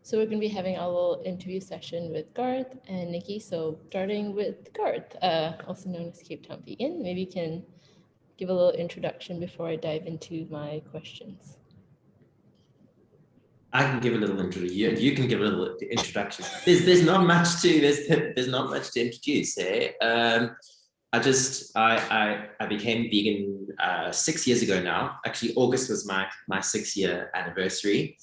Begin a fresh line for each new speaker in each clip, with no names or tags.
So we're going to be having a little interview session with Garth and Nikki. So starting with Garth, also known as Cape Town Vegan, maybe you can give a little introduction before I dive into my questions.
I can give a little introduction. You can give a little introduction. There's not much to there's not much to introduce. I became vegan 6 years ago now. Actually, August was my 6-year anniversary.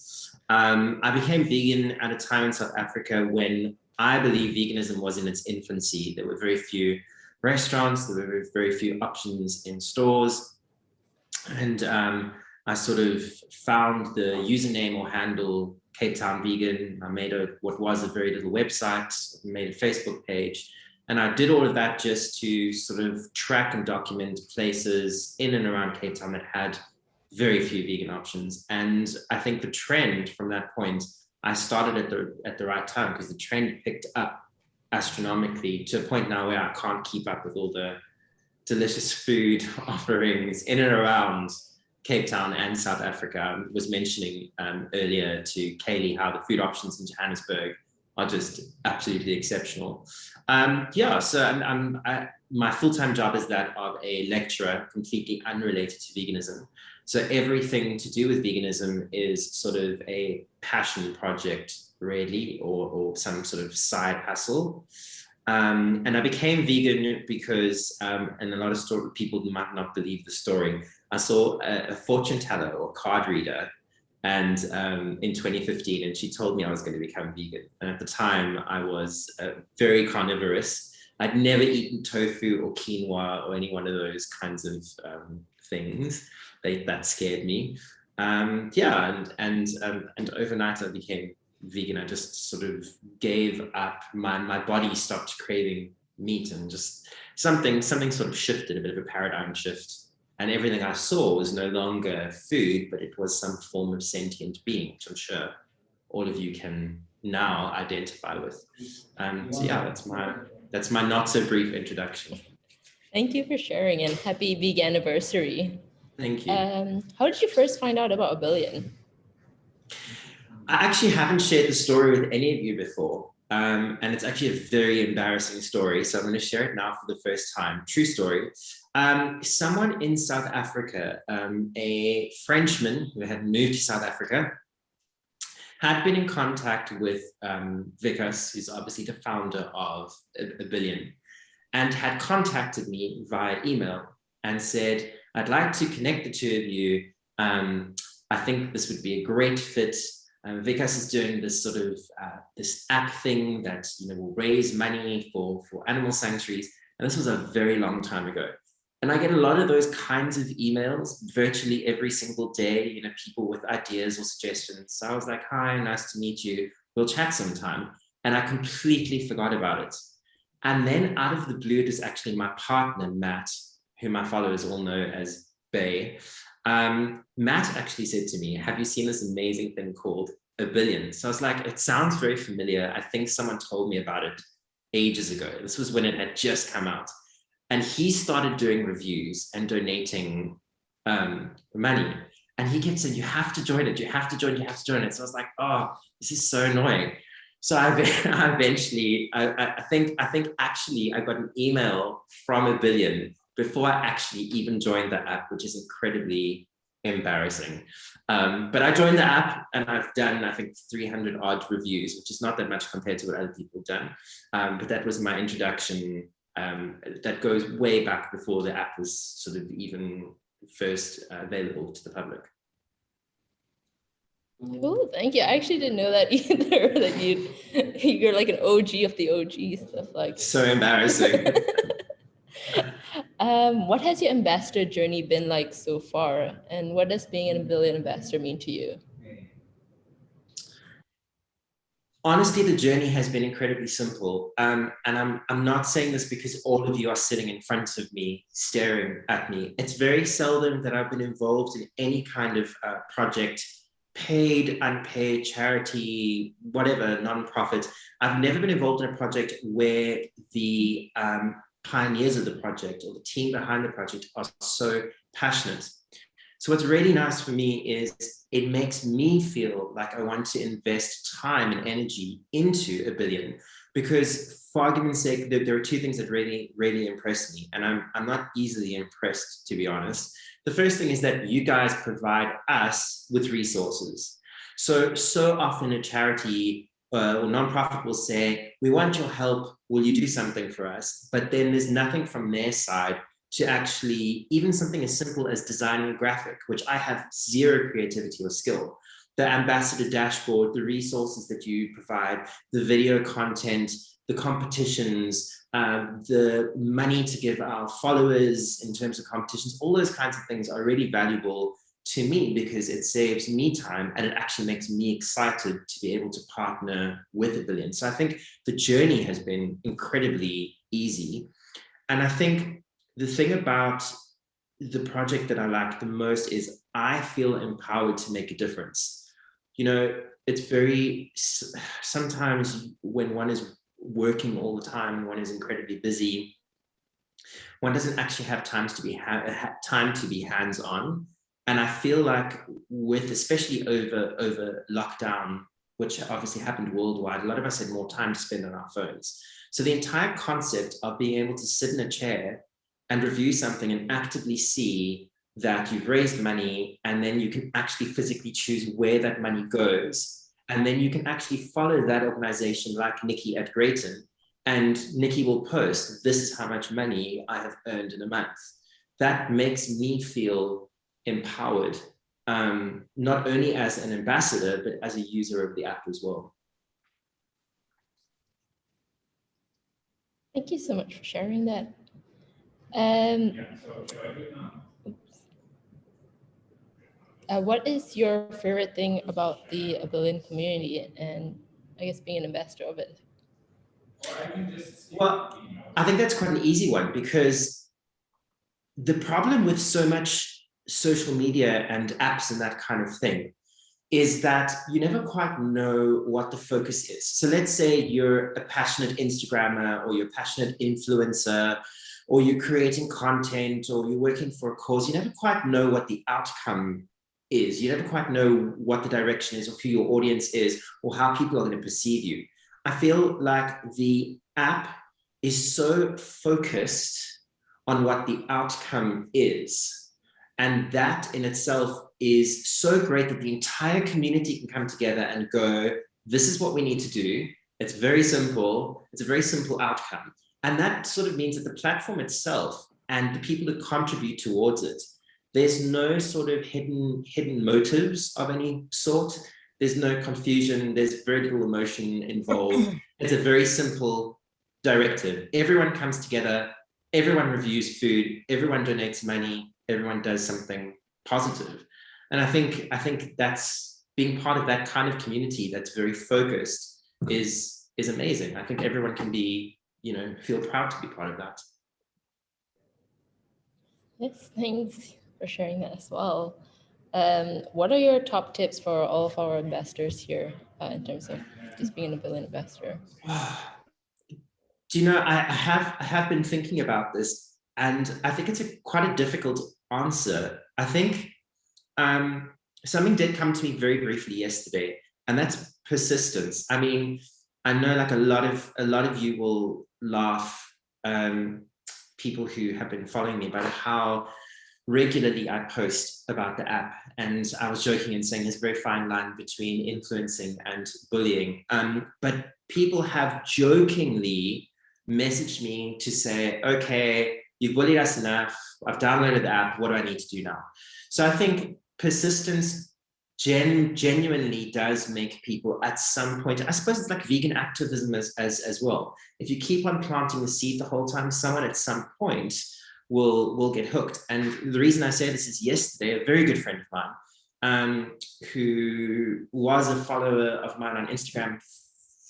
I became vegan at a time in South Africa when I believe veganism was in its infancy. There were very few restaurants. There were very few options in stores, and I sort of found the username or handle CapeTownVegan. I made what was a very little website, made a Facebook page, and I did all of that just to sort of track and document places in and around Cape Town that had very few vegan options. And I think the trend from that point, I started at the right time, because the trend picked up astronomically to a point now where I can't keep up with all the delicious food offerings in and around Cape Town and South Africa. I was mentioning earlier to Kaylee how the food options in Johannesburg are just absolutely exceptional. My full-time job is that of a lecturer, completely unrelated to veganism. So everything to do with veganism is sort of a passion project, really, or some sort of side hustle. And I became vegan because, and a lot of people might not believe the story, I saw a fortune teller or card reader, and in 2015, and she told me I was going to become vegan. And at the time, I was very carnivorous. I'd never eaten tofu or quinoa or any one of those kinds of things. That scared me. And overnight I became vegan. I just sort of gave up. My body stopped craving meat, and just something sort of shifted, a bit of a paradigm shift. And everything I saw was no longer food, but it was some form of sentient being, which I'm sure all of you can now identify with. That's my not so brief introduction.
Thank you for sharing, and happy vegan anniversary.
Thank you.
How did you first find out about Abillion?
I actually haven't shared the story with any of you before. And it's actually a very embarrassing story. So I'm going to share it now for the first time. True story. Someone in South Africa, a Frenchman who had moved to South Africa, had been in contact with Vikas, who's obviously the founder of Abillion, and had contacted me via email and said, I'd like to connect the two of you. I think this would be a great fit. Vikas is doing this sort of this app thing that will raise money for animal sanctuaries, and this was a very long time ago. And I get a lot of those kinds of emails virtually every single day. People with ideas or suggestions. So I was like, "Hi, nice to meet you. We'll chat sometime." And I completely forgot about it. And then out of the blue, it was actually my partner Matt, who my followers all know as Bay. Matt actually said to me, "Have you seen this amazing thing called Abillion?" So I was like, "It sounds very familiar. I think someone told me about it ages ago." This was when it had just come out. And he started doing reviews and donating money. And he kept saying, "You have to join it. You have to join it. You have to join it." So I was like, "Oh, this is so annoying." So I think actually I got an email from Abillion before I actually even joined the app, which is incredibly embarrassing. But I joined the app, and I've done, I think, 300 odd reviews, which is not that much compared to what other people have done. But that was my introduction. That goes way back before the app was sort of even first available to the public.
Cool, thank you. I actually didn't know that either, that you're like an OG of the OG stuff. Like,
so embarrassing.
What has your ambassador journey been like so far, and what does being an Abillion ambassador mean to you?
Honestly, the journey has been incredibly simple. And I'm not saying this because all of you are sitting in front of me, staring at me. It's very seldom that I've been involved in any kind of project, paid, unpaid, charity, whatever, nonprofit. I've never been involved in a project where the pioneers of the project or the team behind the project are so passionate. So what's really nice for me is it makes me feel like I want to invest time and energy into a billion, because for argument's sake, there are two things that really, really impress me. And I'm not easily impressed, to be honest. The first thing is that you guys provide us with resources. So often a charity or nonprofit will say, we want your help, will you do something for us? But then there's nothing from their side to actually, even something as simple as designing a graphic, which I have zero creativity or skill. The ambassador dashboard, the resources that you provide, the video content, the competitions, the money to give our followers in terms of competitions, all those kinds of things are really valuable to me because it saves me time and it actually makes me excited to be able to partner with a billion. So I think the journey has been incredibly easy. And I think the thing about the project that I like the most is I feel empowered to make a difference. You know, it's very, sometimes when one is working all the time, one is incredibly busy, one doesn't actually have time to be hands-on. And I feel like with, especially over lockdown, which obviously happened worldwide, a lot of us had more time to spend on our phones. So the entire concept of being able to sit in a chair and review something and actively see that you've raised money, and then you can actually physically choose where that money goes. And then you can actually follow that organization like Nikki at Grayton, and Nikki will post, this is how much money I have earned in a month. That makes me feel empowered, not only as an ambassador, but as a user of the app as well.
Thank you so much for sharing that. What is your favorite thing about the abillion community and I guess being an investor of it?
Well, I think that's quite an easy one, because the problem with so much social media and apps and that kind of thing is that you never quite know what the focus is. So let's say you're a passionate Instagrammer or you're a passionate influencer, or you're creating content, or you're working for a cause. You never quite know what the outcome is. You never quite know what the direction is, or who your audience is, or how people are going to perceive you. I feel like the app is so focused on what the outcome is. And that in itself is so great that the entire community can come together and go, this is what we need to do. It's very simple. It's a very simple outcome. And that sort of means that the platform itself and the people that contribute towards it, there's no sort of hidden motives of any sort. There's no confusion. There's very little emotion involved. It's a very simple directive. Everyone comes together. Everyone reviews food. Everyone donates money. Everyone does something positive. And I think that's, being part of that kind of community that's very focused is amazing. I think everyone can be, feel proud to be part of that.
Yes, thanks for sharing that as well. What are your top tips for all of our investors here in terms of just being a billion investor?
Do you know, I have been thinking about this, and I think it's quite a difficult answer. I think something did come to me very briefly yesterday, and that's persistence. I mean, I know like a lot of you will laugh, people who have been following me, about how regularly I post about the app. And I was joking and saying there's a very fine line between influencing and bullying. But people have jokingly messaged me to say, okay, you've bullied us enough. I've downloaded the app. What do I need to do now? So I think persistence genuinely does make people at some point, I suppose it's like vegan activism as well. If you keep on planting the seed the whole time, someone at some point will get hooked. And the reason I say this is yesterday, a very good friend of mine, who was a follower of mine on Instagram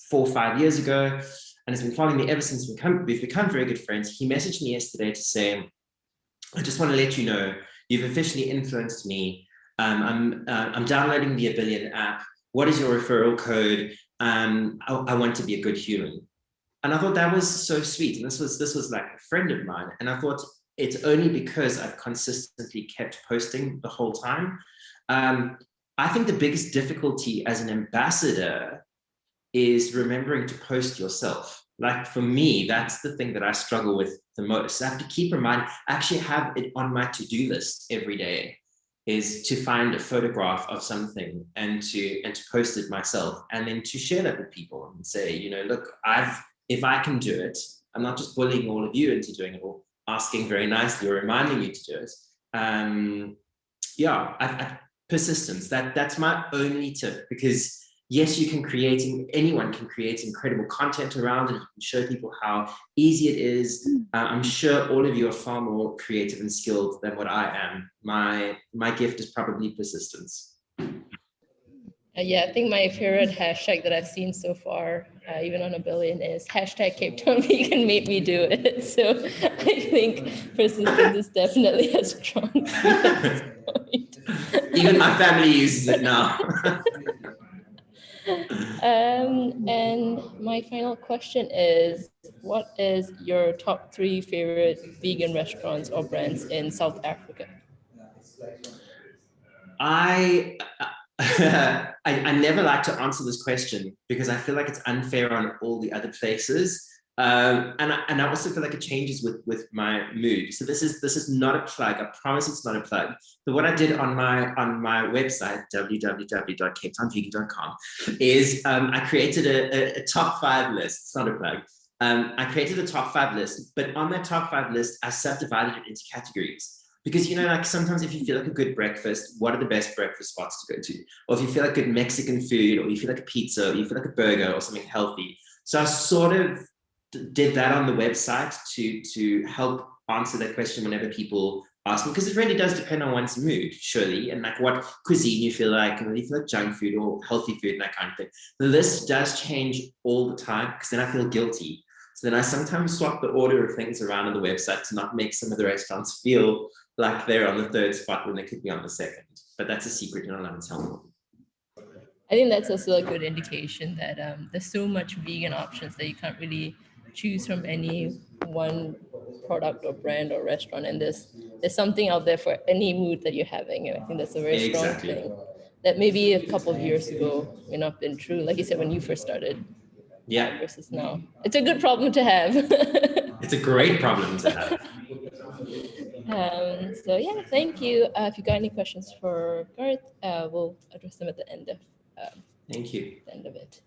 4 or 5 years ago, and has been following me ever since we've become very good friends. He messaged me yesterday to say, I just want to let you know, you've officially influenced me. I'm downloading the Abillion app. What is your referral code? I want to be a good human. And I thought that was so sweet. And this was like a friend of mine. And I thought, it's only because I've consistently kept posting the whole time. I think the biggest difficulty as an ambassador is remembering to post yourself. Like for me, that's the thing that I struggle with the most. I have to keep reminding, actually have it on my to-do list every day, is to find a photograph of something and to post it myself, and then to share that with people and say, you know, look, if I can do it, I'm not just bullying all of you into doing it or asking very nicely or reminding you to do it. Persistence. That's my only tip, because yes, you can anyone can create incredible content around it. You can show people how easy it is. I'm sure all of you are far more creative and skilled than what I am. My gift is probably persistence.
Yeah, I think my favorite hashtag that I've seen so far, even on abillion, is hashtag CapeTownVegan made me do it. So I think persistence is definitely a strong point.
Even my family uses it now.
And my final question is, what is your top 3 favorite vegan restaurants or brands in South Africa?
I never like to answer this question because I feel like it's unfair on all the other places. And I also feel like it changes with my mood. So this is not a plug. I promise it's not a plug. But what I did on my website, www.CapeTownVegan.com, is I created a top 5 list. It's not a plug. I created a top 5 list, but on that top 5 list, I subdivided it into categories. Because, you know, like sometimes if you feel like a good breakfast, what are the best breakfast spots to go to? Or if you feel like good Mexican food, or you feel like a pizza, or you feel like a burger or something healthy. So I sort of did that on the website to help answer that question whenever people ask me, because it really does depend on one's mood, surely, and like what cuisine you feel like, and whether you feel like junk food or healthy food and that kind of thing. The list does change all the time, because then I feel guilty. So then I sometimes swap the order of things around on the website to not make some of the restaurants feel like they're on the 3rd spot when they could be on the 2nd. But that's a secret you're not allowed to tell them.
I think that's also a good indication that there's so much vegan options that you can't really choose from any one product or brand or restaurant, and there's something out there for any mood that you're having, and I think that's a very strong thing that maybe a couple of years ago may not have been true, like you said, when you first started.
Yeah.
Versus now. It's a good problem to have.
It's a great problem to have.
So yeah, thank you. If you got any questions for Garth, we'll address them at the end of
Thank you.
the end of it.